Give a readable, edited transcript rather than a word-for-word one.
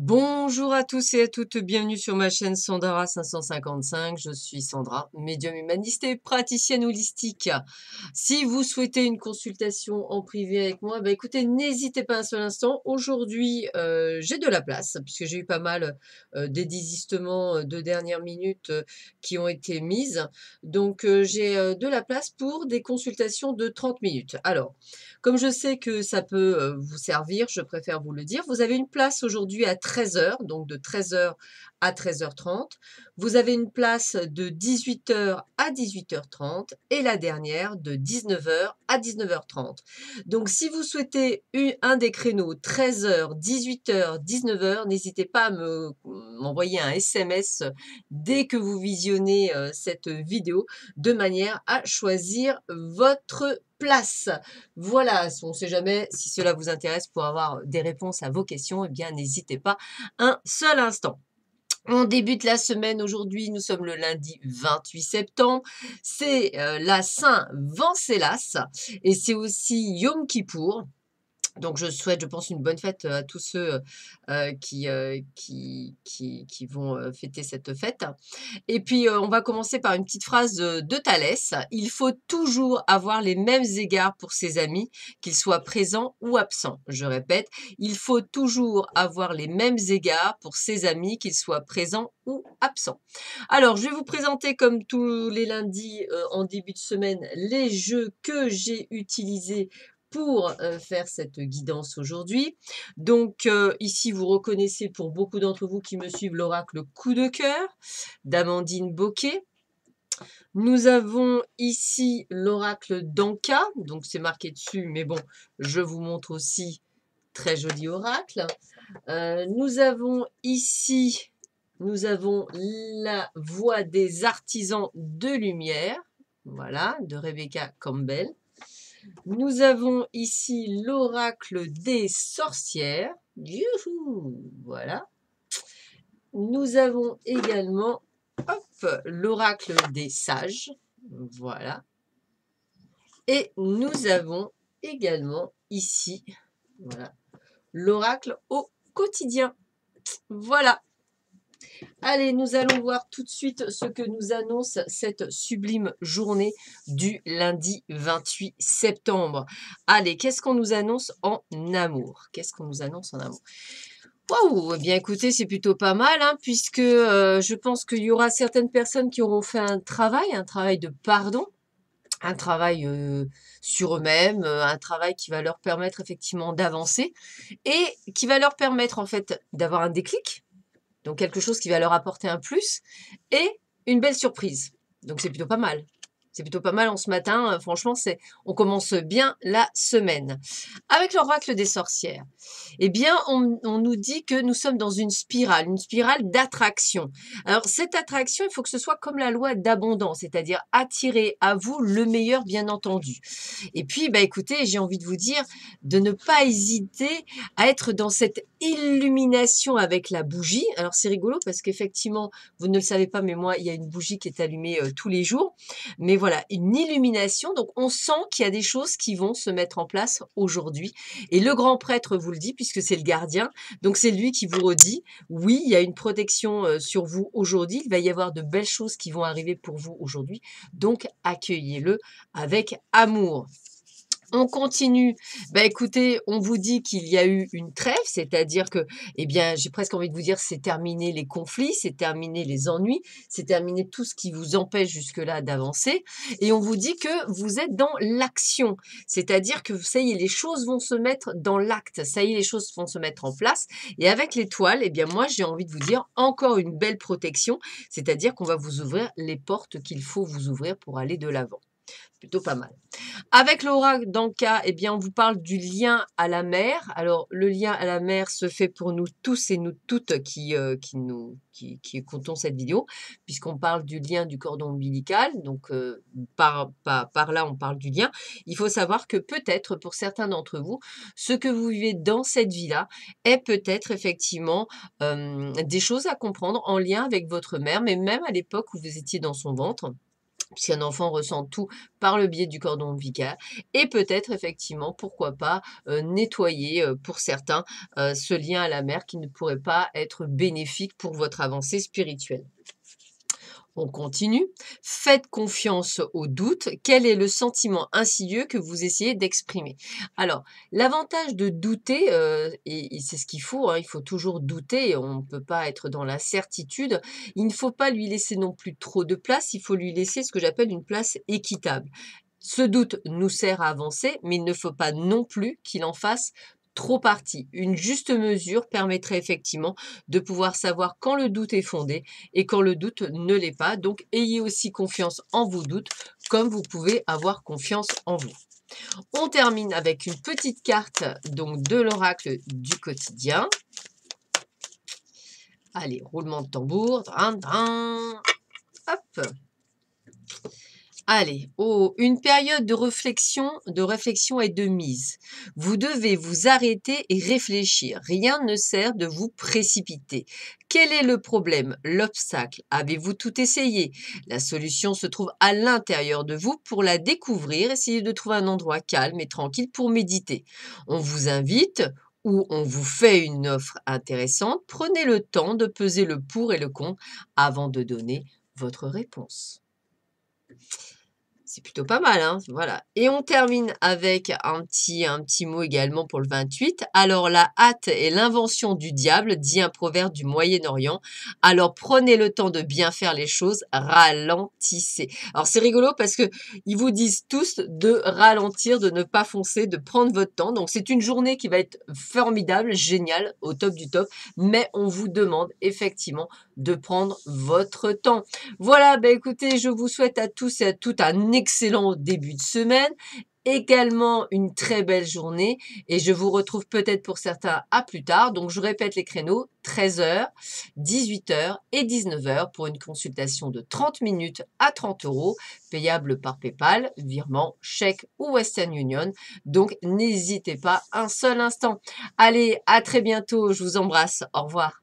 Bonjour à tous et à toutes, bienvenue sur ma chaîne Sandara 555. Je suis Sandra, médium humaniste et praticienne holistique. Si vous souhaitez une consultation en privé avec moi, bah écoutez, n'hésitez pas un seul instant. Aujourd'hui, j'ai de la place puisque j'ai eu pas mal des désistements de dernière minute qui ont été mises. Donc, j'ai de la place pour des consultations de 30 minutes. Alors, comme je sais que ça peut vous servir, je préfère vous le dire. Vous avez une place aujourd'hui à 13 heures, donc de 13 heures à 13h30. Vous avez une place de 18 heures à 18h30 et la dernière de 19 heures à 19h30. Donc, si vous souhaitez un des créneaux 13 heures, 18 heures, 19 heures, n'hésitez pas à m'envoyer un SMS dès que vous visionnez cette vidéo de manière à choisir votre place. Voilà, on ne sait jamais si cela vous intéresse pour avoir des réponses à vos questions, eh bien n'hésitez pas un seul instant. On débute la semaine aujourd'hui, nous sommes le lundi 28 septembre, c'est la Saint-Venceslas et c'est aussi Yom Kippour. Donc je souhaite, je pense, une bonne fête à tous ceux qui vont fêter cette fête. Et puis on va commencer par une petite phrase de Thalès. Il faut toujours avoir les mêmes égards pour ses amis, qu'ils soient présents ou absents. Je répète, il faut toujours avoir les mêmes égards pour ses amis, qu'ils soient présents ou absents. Alors, je vais vous présenter, comme tous les lundis en début de semaine, les jeux que j'ai utilisés pour faire cette guidance aujourd'hui. Donc ici, vous reconnaissez pour beaucoup d'entre vous qui me suivent l'oracle Coup de cœur d'Amandine Bocquet. Nous avons ici l'oracle d'Anka, donc c'est marqué dessus, mais bon, je vous montre aussi, très joli oracle. Nous avons ici, nous avons la voix des artisans de lumière, voilà, de Rebecca Campbell. Nous avons ici l'oracle des sorcières. Youhou, voilà. Nous avons également l'oracle des sages. Voilà. Et nous avons également ici, voilà, l'oracle au quotidien. Voilà. Allez, nous allons voir tout de suite ce que nous annonce cette sublime journée du lundi 28 septembre. Allez, qu'est-ce qu'on nous annonce en amour? Qu'est-ce qu'on nous annonce en amour? Waouh! Eh bien, écoutez, c'est plutôt pas mal, hein, puisque je pense qu'il y aura certaines personnes qui auront fait un travail de pardon, un travail sur eux-mêmes, un travail qui va leur permettre effectivement d'avancer et qui va leur permettre en fait d'avoir un déclic, donc quelque chose qui va leur apporter un plus et une belle surprise. Donc c'est plutôt pas mal. C'est plutôt pas mal en ce matin. Franchement, on commence bien la semaine. Avec l'oracle des sorcières, eh bien, on nous dit que nous sommes dans une spirale d'attraction. Alors, cette attraction, il faut que ce soit comme la loi d'abondance, c'est-à-dire attirer à vous le meilleur, bien entendu. Et puis, bah, écoutez, j'ai envie de vous dire de ne pas hésiter à être dans cette illumination avec la bougie. Alors, c'est rigolo parce qu'effectivement, vous ne le savez pas, mais moi, il y a une bougie qui est allumée tous les jours. Mais voilà, une illumination. Donc, on sent qu'il y a des choses qui vont se mettre en place aujourd'hui. Et le grand prêtre vous le dit, puisque c'est le gardien. Donc, c'est lui qui vous redit, oui, il y a une protection sur vous aujourd'hui. Il va y avoir de belles choses qui vont arriver pour vous aujourd'hui. Donc, accueillez-le avec amour. On continue. Bah écoutez, on vous dit qu'il y a eu une trêve, c'est-à-dire que, eh bien, j'ai presque envie de vous dire, c'est terminé les conflits, c'est terminé les ennuis, c'est terminé tout ce qui vous empêche jusque-là d'avancer. Et on vous dit que vous êtes dans l'action, c'est-à-dire que ça y est, les choses vont se mettre dans l'acte, ça y est, les choses vont se mettre en place. Et avec l'étoile, eh bien, moi, j'ai envie de vous dire encore une belle protection, c'est-à-dire qu'on va vous ouvrir les portes qu'il faut vous ouvrir pour aller de l'avant. Plutôt pas mal. Avec l'oracle d'Anka, eh bien, on vous parle du lien à la mer. Alors, le lien à la mer se fait pour nous tous et nous toutes qui écoutons cette vidéo, puisqu'on parle du lien du cordon ombilical. Donc, par là, on parle du lien. Il faut savoir que peut-être, pour certains d'entre vous, ce que vous vivez dans cette vie-là est peut-être effectivement des choses à comprendre en lien avec votre mère, mais même à l'époque où vous étiez dans son ventre. puisqu'un enfant ressent tout par le biais du cordon ombilical et peut-être effectivement, pourquoi pas, nettoyer, pour certains, ce lien à la mère qui ne pourrait pas être bénéfique pour votre avancée spirituelle. On continue. Faites confiance au doute. Quel est le sentiment insidieux que vous essayez d'exprimer? Alors, l'avantage de douter, et c'est ce qu'il faut, hein, il faut toujours douter, on ne peut pas être dans la certitude. Il ne faut pas lui laisser non plus trop de place, il faut lui laisser ce que j'appelle une place équitable. Ce doute nous sert à avancer, mais il ne faut pas non plus qu'il en fasse trop partie. Une juste mesure permettrait effectivement de pouvoir savoir quand le doute est fondé et quand le doute ne l'est pas. Donc, ayez aussi confiance en vos doutes, comme vous pouvez avoir confiance en vous. On termine avec une petite carte donc de l'oracle du quotidien. Allez, roulement de tambour. Drin, drin. Hop. Allez, oh, une période de réflexion et de mise. Vous devez vous arrêter et réfléchir. Rien ne sert de vous précipiter. Quel est le problème, l'obstacle? Avez-vous tout essayé? La solution se trouve à l'intérieur de vous. Pour la découvrir, essayez de trouver un endroit calme et tranquille pour méditer. On vous invite ou on vous fait une offre intéressante. Prenez le temps de peser le pour et le contre avant de donner votre réponse. C'est plutôt pas mal, hein, voilà. Et on termine avec un petit mot également pour le 28. Alors la hâte est l'invention du diable, dit un proverbe du Moyen-Orient. Alors prenez le temps de bien faire les choses, ralentissez. Alors c'est rigolo parce que ils vous disent tous de ralentir, de ne pas foncer, de prendre votre temps. Donc c'est une journée qui va être formidable, géniale, au top du top. Mais on vous demande effectivement de prendre votre temps. Voilà, bah écoutez, je vous souhaite à tous et à toutes un excellent début de semaine, également une très belle journée et je vous retrouve peut-être pour certains à plus tard. Donc je répète les créneaux 13h, 18h et 19h pour une consultation de 30 minutes à 30 €, payable par PayPal, virement, chèque ou Western Union. Donc n'hésitez pas un seul instant. Allez, à très bientôt, je vous embrasse, au revoir.